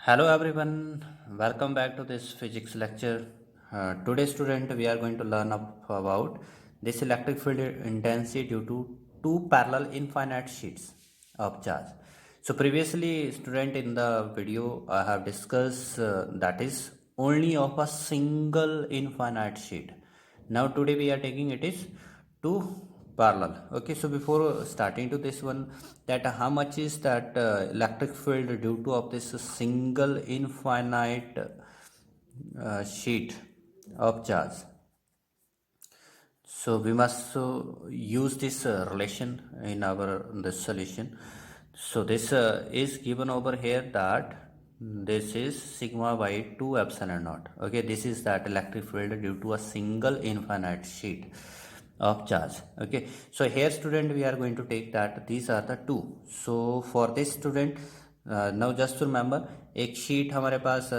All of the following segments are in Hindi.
Hello everyone, welcome back to this physics lecture. Today student we are going to learn about this electric field intensity due to two parallel infinite sheets of charge. So previously student in the video I have discussed that is only of a single infinite sheet. Now today we are taking it is two parallel. Okay, so before starting to this one, that how much is that electric field due to of this single infinite sheet of charge. So we must use this relation in our this solution. So this is given over here that this is sigma by 2 epsilon naught. Okay, this is that electric field due to a single infinite sheet of charge. Okay, so here student we are going to take that these are the two. So for this student now just remember एक शीट हमारे पास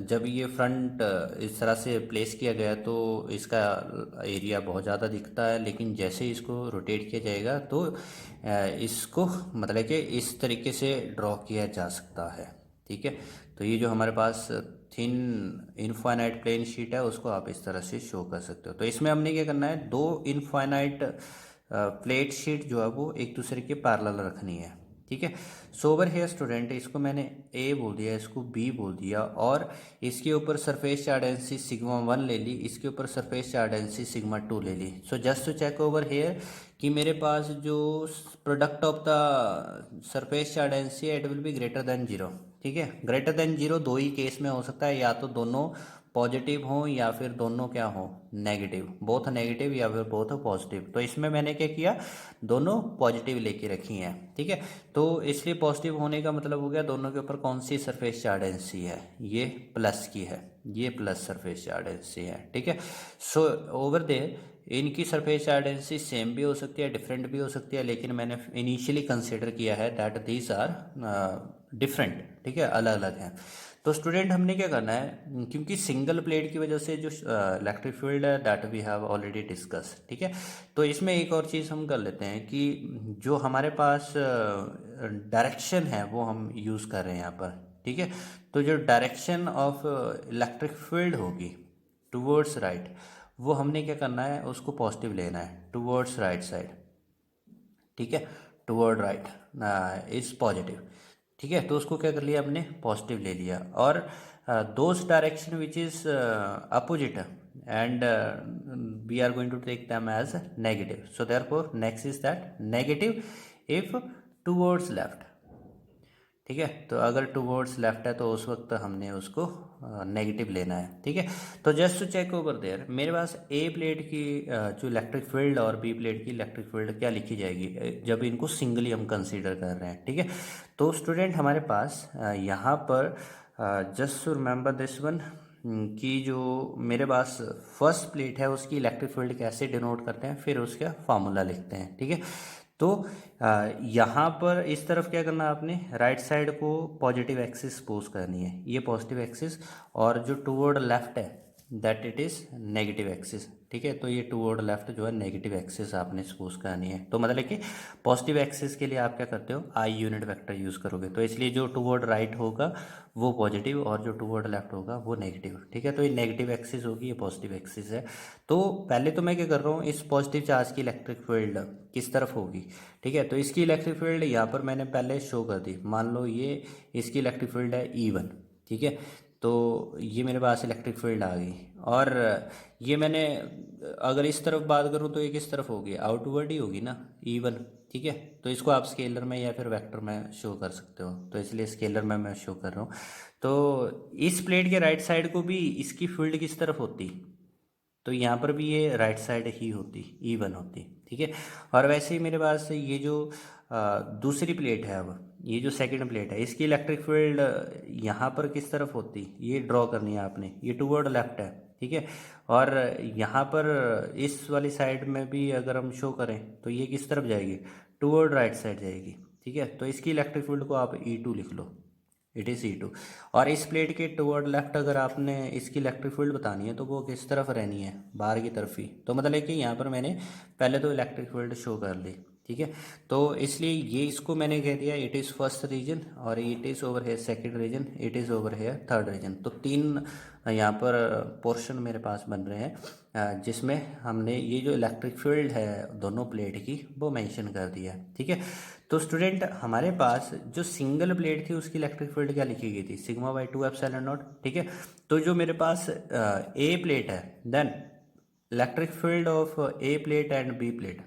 जब ये फ्रंट इस तरह से प्लेस किया गया तो इसका एरिया बहुत ज़्यादा दिखता है, लेकिन जैसे ही इसको रोटेट किया जाएगा तो इसको मतलब कि इस तरीके से ड्रॉ किया जा सकता है. ठीक है, तो ये जो हमारे पास थिन इनफाइनाइट प्लेन शीट है उसको आप इस तरह से शो कर सकते हो. तो इसमें हमने क्या करना है, दो इनफाइनाइट प्लेट शीट जो है वो एक दूसरे के पैरेलल रखनी है. ठीक है, सो ओवर हेयर स्टूडेंट इसको मैंने ए बोल दिया, इसको बी बोल दिया, और इसके ऊपर सरफेस चार्ज डेंसिटी सिग्मा 1 ले ली, इसके ऊपर सरफेस चार्ज डेंसिटी सिग्मा 2 ले ली. So just to check over here कि मेरे पास जो product of the surface charge density है it will be greater than zero. ठीक है, ग्रेटर देन जीरो दो ही केस में हो सकता है, या तो दोनों पॉजिटिव हो या फिर दोनों क्या हो, नेगेटिव, बोथ नेगेटिव या फिर बोथ पॉजिटिव. तो इसमें मैंने क्या किया, दोनों पॉजिटिव लेके रखी हैं. ठीक है, तो इसलिए पॉजिटिव होने का मतलब हो गया दोनों के ऊपर कौन सी सरफेस चार्ज डेंसिटी है, ये प्लस की है, ये प्लस सरफेस चार्ज डेंसिटी है. ठीक है, सो ओवर देयर इनकी सरफेस चार्ज डेंसिटी सेम भी हो सकती है, डिफरेंट भी हो सकती है, लेकिन मैंने इनिशियली कंसिडर किया है दैट दीज आर डिफरेंट. ठीक है, अलग अलग हैं. तो स्टूडेंट हमने क्या करना है, क्योंकि सिंगल प्लेट की वजह से जो इलेक्ट्रिक फील्ड है that we have already discuss. ठीक है, तो इसमें एक और चीज़ हम कर लेते हैं कि जो हमारे पास डायरेक्शन है वो हम यूज़ कर रहे हैं यहाँ पर. ठीक है, तो जो डायरेक्शन ऑफ इलेक्ट्रिक फील्ड होगी टूवर्ड्स राइट, वो हमने क्या करना है, उसको पॉजिटिव लेना है, टूवर्ड्स राइट साइड. ठीक है, टूवर्ड राइट इज पॉजिटिव. ठीक है, तो उसको क्या कर लिया हमने, पॉजिटिव ले लिया. और those direction which is opposite and we are going to take them as negative. So therefore next is that negative if towards left. ठीक है, तो अगर टूवर्ड्स लेफ्ट है तो उस वक्त हमने उसको नेगेटिव लेना है. ठीक है, तो just to check over there मेरे पास ए प्लेट की जो इलेक्ट्रिक फील्ड और बी प्लेट की इलेक्ट्रिक फील्ड क्या लिखी जाएगी जब इनको सिंगली हम कंसीडर कर रहे हैं. ठीक है, तो स्टूडेंट हमारे पास यहाँ पर just to remember this one कि जो मेरे पास फर्स्ट प्लेट है उसकी इलेक्ट्रिक फील्ड कैसे डिनोट करते हैं, फिर उसका फार्मूला लिखते हैं. ठीक है, तो यहाँ पर इस तरफ क्या करना है, आपने राइट साइड को पॉजिटिव एक्सिस सपोज करनी है, ये पॉजिटिव एक्सिस, और जो टूवर्ड लेफ्ट है that it is negative axis. ठीक है, तो ये टूवर्ड लेफ्ट जो है नेगेटिव एक्सिस आपने सपोज करनी है. तो मतलब कि पॉजिटिव एक्सिस के लिए आप क्या करते हो, आई यूनिट वेक्टर यूज़ करोगे, तो इसलिए जो टूवर्ड राइट होगा वो पॉजिटिव और जो टूवर्ड लेफ्ट होगा वो नेगेटिव. ठीक है, तो ये नेगेटिव एक्सिस होगी, ये पॉजिटिव एक्सिस है. तो पहले तो मैं क्या कर रहा हूँ, इस पॉजिटिव चार्ज की इलेक्ट्रिक फील्ड किस तरफ होगी. ठीक है, तो इसकी इलेक्ट्रिक फील्ड यहाँ पर मैंने पहले शो कर दी. मान लो ये इसकी इलेक्ट्रिक फील्ड है E1. ठीक है, तो ये मेरे पास इलेक्ट्रिक फील्ड आ गई, और ये मैंने अगर इस तरफ बात करूँ तो ये किस तरफ होगी, आउटवर्ड ही होगी ना, E1. ठीक है, तो इसको आप स्केलर में या फिर वेक्टर में शो कर सकते हो, तो इसलिए स्केलर में मैं शो कर रहा हूँ. तो इस प्लेट के राइट साइड को भी इसकी फील्ड किस तरफ होती, तो यहाँ पर भी ये राइट साइड ही होती, E1 होती. ठीक है, और वैसे ही मेरे पास ये जो दूसरी प्लेट है, अब ये जो सेकंड प्लेट है इसकी इलेक्ट्रिक फील्ड यहाँ पर किस तरफ होती, ये ड्रॉ करनी है आपने, ये टूवर्ड लेफ्ट है. ठीक है, और यहाँ पर इस वाली साइड में भी अगर हम शो करें तो ये किस तरफ जाएगी, टूवर्ड राइट साइड जाएगी. ठीक है, तो इसकी इलेक्ट्रिक फील्ड को आप E2 लिख लो, इट इज़ E2. और इस प्लेट के टुवर्ड लेफ्ट अगर आपने इसकी इलेक्ट्रिक फील्ड बतानी है तो वो किस तरफ रहनी है, बाहर की तरफ ही. तो मतलब कि यहाँ पर मैंने पहले तो इलेक्ट्रिक फील्ड शो कर ली. ठीक है। तो इसलिए ये इसको मैंने कह दिया इट इज़ फर्स्ट रीजन, और it is over here second region, it is over here third region. तो तीन यहाँ पर पोर्शन मेरे पास बन रहे हैं जिसमें हमने ये जो इलेक्ट्रिक फील्ड है दोनों प्लेट की वो मेंशन कर दिया है। ठीक है। तो स्टूडेंट हमारे पास जो सिंगल प्लेट थी उसकी इलेक्ट्रिक फील्ड क्या लिखी गई थी, सिग्मा बाई 2 एप्सिलॉन नॉट। ठीक है। तो जो मेरे पास ए प्लेट है, then electric field of A plate and B plate,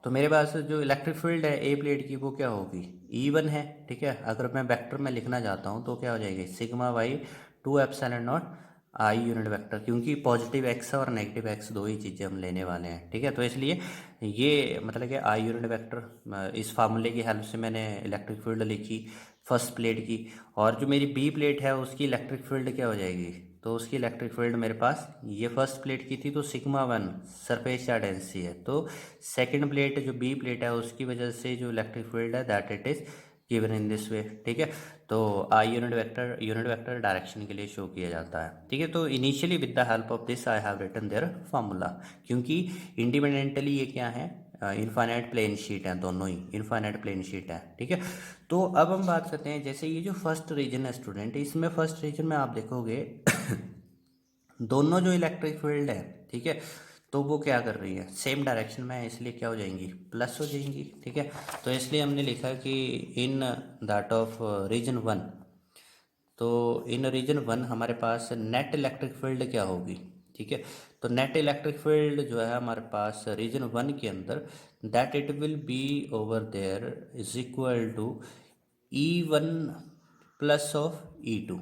तो मेरे पास जो इलेक्ट्रिक फील्ड है ए प्लेट की वो क्या होगी, E1 है। ठीक है। अगर मैं वेक्टर में लिखना चाहता हूँ तो क्या हो जाएगी, sigma by 2 epsilon not I unit vector, क्योंकि पॉजिटिव एक्स और नेगेटिव एक्स दो ही चीज़ें हम लेने वाले हैं। ठीक है। तो इसलिए ये मतलब कि आई यूनिट वेक्टर, इस फार्मूले की हेल्प से मैंने इलेक्ट्रिक फील्ड लिखी फर्स्ट प्लेट की। और जो मेरी बी प्लेट है उसकी इलेक्ट्रिक फील्ड क्या हो जाएगी, तो उसकी इलेक्ट्रिक फील्ड मेरे पास ये फर्स्ट प्लेट की थी तो सिग्मा 1 सरफेस चार्ज डेंसिटी है, तो सेकंड प्लेट जो बी प्लेट है उसकी वजह से जो इलेक्ट्रिक फील्ड है that it is given in this way. ठीक है। तो आई यूनिट वेक्टर डायरेक्शन के लिए शो किया जाता है। ठीक है। तो initially with the help of this I have written there formula, क्योंकि इंडिपेंडेंटली ये क्या है, इनफाइनाइट प्लेन शीट है, दोनों ही इनफाइनाइट प्लेन शीट है। ठीक है। तो अब हम बात करते हैं, जैसे ये जो फर्स्ट रीजन है स्टूडेंट, इसमें फर्स्ट रीजन में आप देखोगे दोनों जो इलेक्ट्रिक फील्ड है, ठीक है, तो वो क्या कर रही है, सेम डायरेक्शन में है, इसलिए क्या हो जाएंगी, प्लस हो जाएंगी। ठीक है। तो इसलिए हमने लिखा कि इन दैट ऑफ रीजन 1, तो इन रीजन 1 हमारे पास नेट इलेक्ट्रिक फील्ड क्या होगी। ठीक है। तो नेट इलेक्ट्रिक फील्ड जो है हमारे पास रीजन 1 के अंदर, that it will be over there is equal to E1 plus of E2।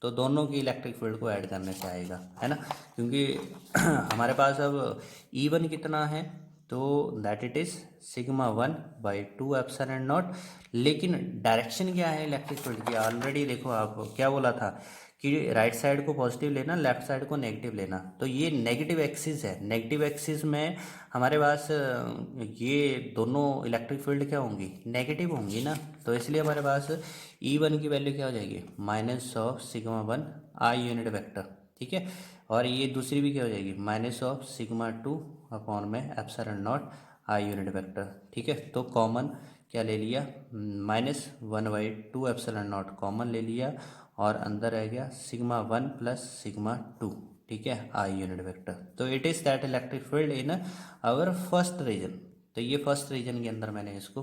तो दोनों की इलेक्ट्रिक फील्ड को ऐड करने से आएगा, है ना, क्योंकि हमारे पास अब E1 कितना है, तो that it is sigma 1 by 2 epsilon not. लेकिन डायरेक्शन क्या है इलेक्ट्रिक फील्ड की, ऑलरेडी देखो आप क्या बोला था कि राइट साइड को पॉजिटिव लेना, लेफ्ट साइड को नेगेटिव लेना। तो ये नेगेटिव एक्सिस है, नेगेटिव एक्सिस में हमारे पास ये दोनों इलेक्ट्रिक फील्ड क्या होंगी, नेगेटिव होंगी ना। तो इसलिए हमारे पास E1 की वैल्यू क्या हो जाएगी, minus of sigma 1 I unit vector. ठीक है। और ये दूसरी भी क्या हो जाएगी, माइनस ऑफ सिग्मा 2 अपॉन में epsilon not I unit vector. ठीक है। तो कॉमन क्या ले लिया, माइनस 1/2 एप्सिलॉन नॉट कॉमन ले लिया, और अंदर रह गया सिग्मा 1 प्लस सिग्मा 2। ठीक है। I unit vector. तो it is that electric field in our first region. तो ये फर्स्ट रीजन के अंदर मैंने इसको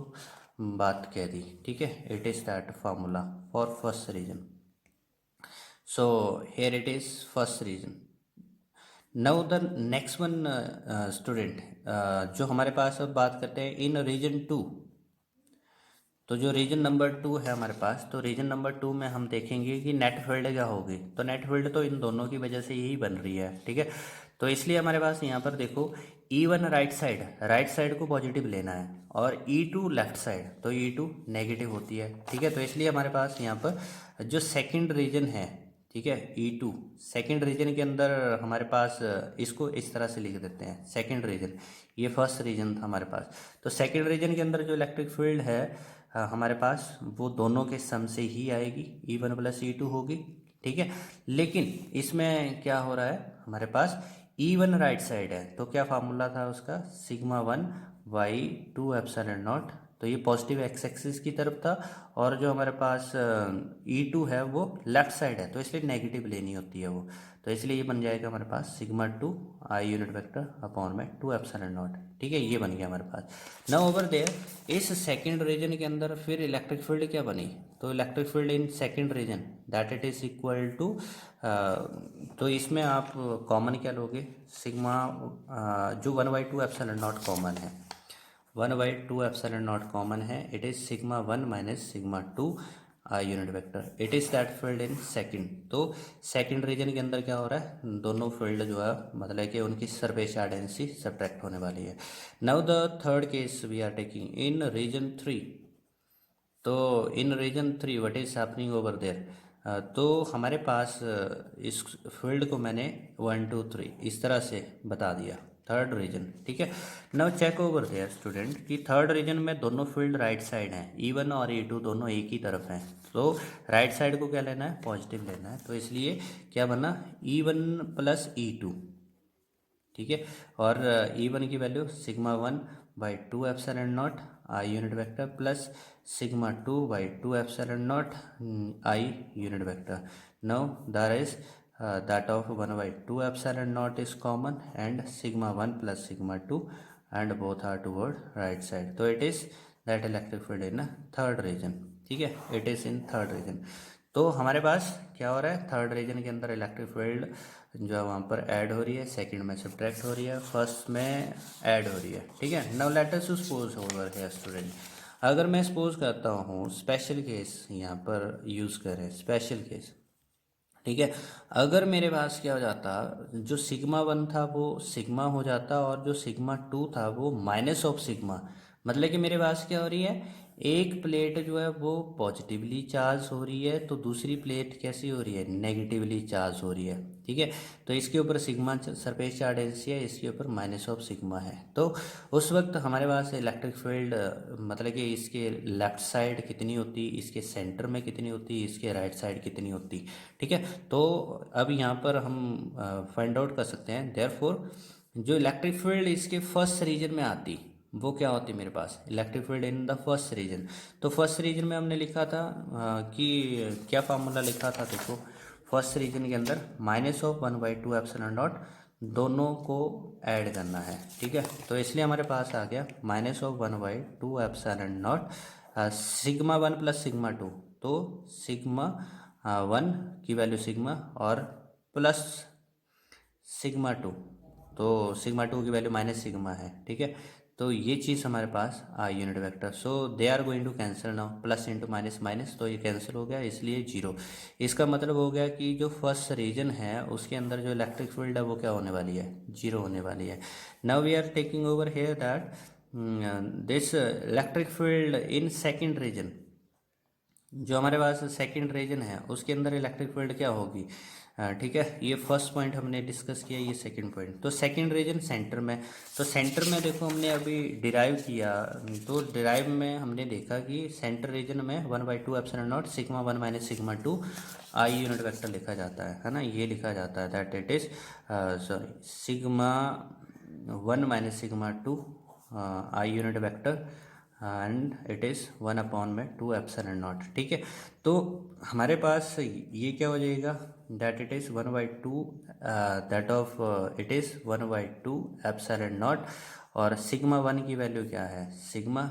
बात कह दी। ठीक है। It is that formula for first region. So here it is first region. Now the next one student, जो हमारे पास अब बात करते हैं इन रीजन 2। तो जो रीजन नंबर 2 है हमारे पास, तो रीजन नंबर 2 में हम देखेंगे कि नेट फील्ड क्या होगी। तो नेट फील्ड तो इन दोनों की वजह से यही बन रही है। ठीक है। तो इसलिए हमारे पास यहाँ पर देखो E1 राइट साइड को पॉजिटिव लेना है, और E2 लेफ्ट साइड, तो E2 नेगेटिव होती है। ठीक है। तो इसलिए हमारे पास यहाँ पर जो सेकेंड रीजन है, ठीक है, E2 सेकेंड रीजन के अंदर हमारे पास इसको इस तरह से लिख देते हैं, सेकेंड रीजन, ये फर्स्ट रीजन था हमारे पास। तो सेकेंड रीजन के अंदर जो इलेक्ट्रिक फील्ड है हमारे पास वो दोनों के सम से ही आएगी, E1 प्लस E2 होगी। ठीक है। लेकिन इसमें क्या हो रहा है, हमारे पास E1 राइट साइड है, तो क्या फार्मूला था उसका, सिग्मा 1 बाई 2 एप्सिलॉन नॉट। तो ये पॉजिटिव एक्स एक्सिस की तरफ था, और जो हमारे पास E2 है वो लेफ्ट साइड है, तो इसलिए नेगेटिव लेनी होती है वो। तो इसलिए ये बन जाएगा हमारे पास sigma 2 i unit vector upon में 2 एप्सिलॉन नॉट। ठीक है। ये बन गया हमारे पास। नाउ ओवर देयर इस सेकंड रीजन के अंदर फिर इलेक्ट्रिक फील्ड क्या बनी, तो electric field in second region that it is equal to, तो इसमें आप कॉमन क्या लोगे, सिग्मा जो 1/2 एप्सिलॉन नॉट कॉमन है, 1/2 एप्सिलॉन नॉट कॉमन है, it is sigma 1 minus sigma 2 i unit vector. It is that field in second. तो सेकंड रीजन के अंदर क्या हो रहा है, दोनों फील्ड जो है मतलब कि उनकी सरफेस चार्ज डेंसिटी सब्ट्रैक्ट होने वाली है। Now the third case we are taking in region 3। तो in region 3 what is happening over there, तो हमारे पास इस फील्ड को मैंने 1 2 3 इस तरह से बता दिया, थर्ड रीजन। ठीक है। Now check over there student कि थर्ड रीजन में दोनों फील्ड राइट साइड हैं, E1 और E2 दोनों एक ही तरफ हैं। तो राइट साइड को क्या लेना है, पॉजिटिव लेना है। तो इसलिए क्या बना, E1 प्लस E2। ठीक है। और E1 की value sigma 1 by 2 epsilon naught I unit vector plus sigma 2 by 2 epsilon naught I unit vector. Now there is that of 1 by 2 epsilon naught is common and sigma 1 plus sigma 2 and both are toward right side. So it is that electric field in third region. ठीक है, it is in third region. तो हमारे पास क्या हो रहा है, थर्ड रीजन के अंदर इलेक्ट्रिक फील्ड जो है वहाँ पर ऐड हो रही है, सेकंड में सब्ट्रैक्ट हो रही है, फर्स्ट में ऐड हो रही है. ठीक है. Now let us suppose over here student, अगर मैं सपोज करता हूँ स्पेशल केस यहाँ पर यूज़ करें, स्पेशल केस. ठीक है. अगर मेरे पास क्या हो जाता, जो सिग्मा 1 था वो सिग्मा हो जाता और जो सिग्मा 2 था वो माइनस ऑफ सिग्मा. मतलब कि मेरे पास क्या हो रही है, एक प्लेट जो है वो पॉजिटिवली चार्ज हो रही है तो दूसरी प्लेट कैसी हो रही है, नेगेटिवली चार्ज हो रही है. ठीक है. तो इसके ऊपर सिग्मा सरफेस चार्ज डेंसिटी है, इसके ऊपर माइनस ऑफ सिग्मा है. तो उस वक्त हमारे पास इलेक्ट्रिक फील्ड मतलब कि इसके लेफ्ट साइड कितनी होती, इसके सेंटर में कितनी होती, इसके राइट साइड कितनी होती. ठीक है. तो अब यहाँ पर हम फाइंड आउट कर सकते हैं. देयरफॉर जो इलेक्ट्रिक फील्ड इसके फर्स्ट रीजन में आती वो क्या होती मेरे पास, electric field in the first region. तो फर्स्ट रीजन में हमने लिखा था कि क्या फार्मूला लिखा था, देखो फर्स्ट रीजन के अंदर minus of 1 by 2 epsilon dot दोनों को ऐड करना है. ठीक है. तो इसलिए हमारे पास आ गया minus of 1 by 2 epsilon dot sigma 1 plus sigma 2. तो सिग्मा 1 की वैल्यू सिग्मा और प्लस सिग्मा 2, तो सिग्मा 2 की वैल्यू माइनस सिग्मा है. ठीक है. तो ये चीज़ हमारे पास i unit vector. So they are going to cancel now, plus into minus minus, तो ये कैंसिल हो गया, इसलिए जीरो. इसका मतलब हो गया कि जो फर्स्ट रीजन है उसके अंदर जो इलेक्ट्रिक फील्ड है वो क्या होने वाली है, जीरो होने वाली है. Now we are taking over here that this electric field in second region. जो हमारे पास सेकंड रीजन है उसके अंदर इलेक्ट्रिक फील्ड क्या होगी. ठीक है. ये फर्स्ट पॉइंट हमने डिस्कस किया, ये सेकंड पॉइंट. तो सेकंड रीजन सेंटर में, तो सेंटर में देखो हमने अभी डिराइव किया, तो डिराइव में हमने देखा कि सेंटर रीजन में 1 by 2 epsilon not sigma 1 minus sigma 2 i unit vector लिखा जाता है ना, ये लिखा जाता है that it is sorry sigma 1 minus sigma 2 i unit vector and it is 1 upon में 2 एप्सिलॉन नॉट. ठीक है. तो हमारे पास ये क्या हो जाएगा, that it is 1 by 2 that of it is 1 by 2 epsilon not और सिग्मा 1 की वैल्यू क्या है, सिग्मा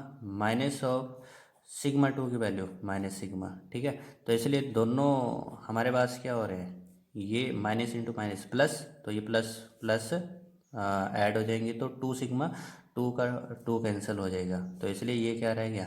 माइनस ऑफ सिग्मा 2 की वैल्यू माइनस सिग्मा. ठीक है. तो इसलिए दोनों हमारे पास क्या हो रहे हैं, ये माइनस इंटू माइनस प्लस, तो ये प्लस प्लस ऐड हो जाएंगे तो 2 सिग्मा 2 का 2 कैंसिल हो जाएगा. तो इसलिए ये क्या रह गया,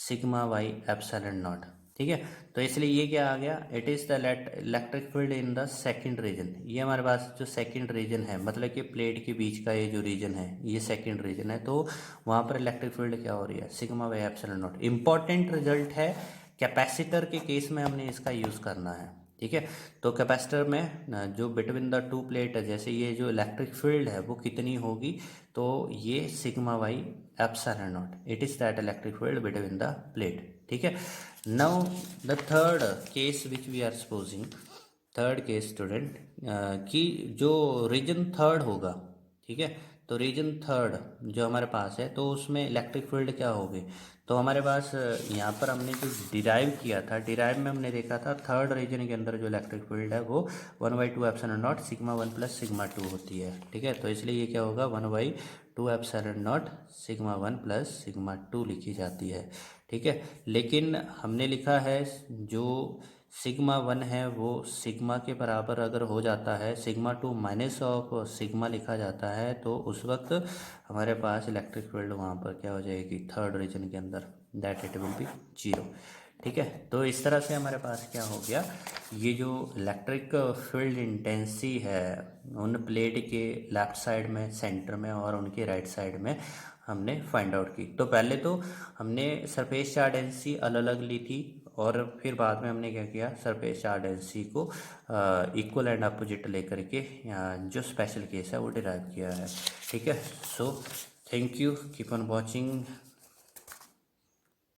सिग्मा बाई एप्सिलॉन नॉट. ठीक है. तो इसलिए ये क्या आ गया, it is the electric field in the second region. ये हमारे पास जो सेकंड रीजन है, मतलब कि प्लेट के बीच का ये जो रीजन है ये सेकंड रीजन है. तो वहाँ पर इलेक्ट्रिक फील्ड क्या हो रही है, sigma by epsilon not. Important result है, कैपेसिटर के केस में हमने इसका यूज़ करना है. ठीक है. तो कैपेसिटर में जो बिटवीन द टू प्लेट है, जैसे ये जो इलेक्ट्रिक फील्ड है वो कितनी होगी, तो ये sigma by epsilon naught, it is that electric field between the plate. ठीक है. Now the third case which we are supposing, third case student, कि जो रीजन थर्ड होगा. ठीक है. तो रीजन थर्ड जो हमारे पास है तो उसमें इलेक्ट्रिक फील्ड क्या होगी, तो हमारे पास यहाँ पर हमने जो डिराइव किया था, डिराइव में हमने देखा था थर्ड रीजन के अंदर जो इलेक्ट्रिक फील्ड है वो 1 by 2 epsilon not sigma 1 plus sigma 2 होती है. ठीक है. तो इसलिए ये क्या होगा, 1 by 2 epsilon not sigma 1 plus sigma 2 लिखी जाती है. ठीक है. लेकिन हमने लिखा है जो सिग्मा 1 है वो सिग्मा के बराबर अगर हो जाता है, सिग्मा 2 माइनस ऑफ सिग्मा लिखा जाता है, तो उस वक्त हमारे पास इलेक्ट्रिक फील्ड वहाँ पर क्या हो जाएगी, थर्ड रीजन के अंदर, that it will B zero. ठीक है. तो इस तरह से हमारे पास क्या हो गया, ये जो इलेक्ट्रिक फील्ड इंटेंसिटी है उन प्लेट के लेफ्ट साइड में, सेंटर में और उनके राइट साइड में हमने फाइंड आउट की. तो पहले तो हमने सरफेस चार्ज डेंसिटी अलग अलग ली थी और फिर बाद में हमने क्या किया, सरफेस चार्ज डेंसिटी को इक्वल एंड अपोजिट लेकर के जो स्पेशल केस है वो डिराइव किया है. ठीक है. So thank you, keep on watching.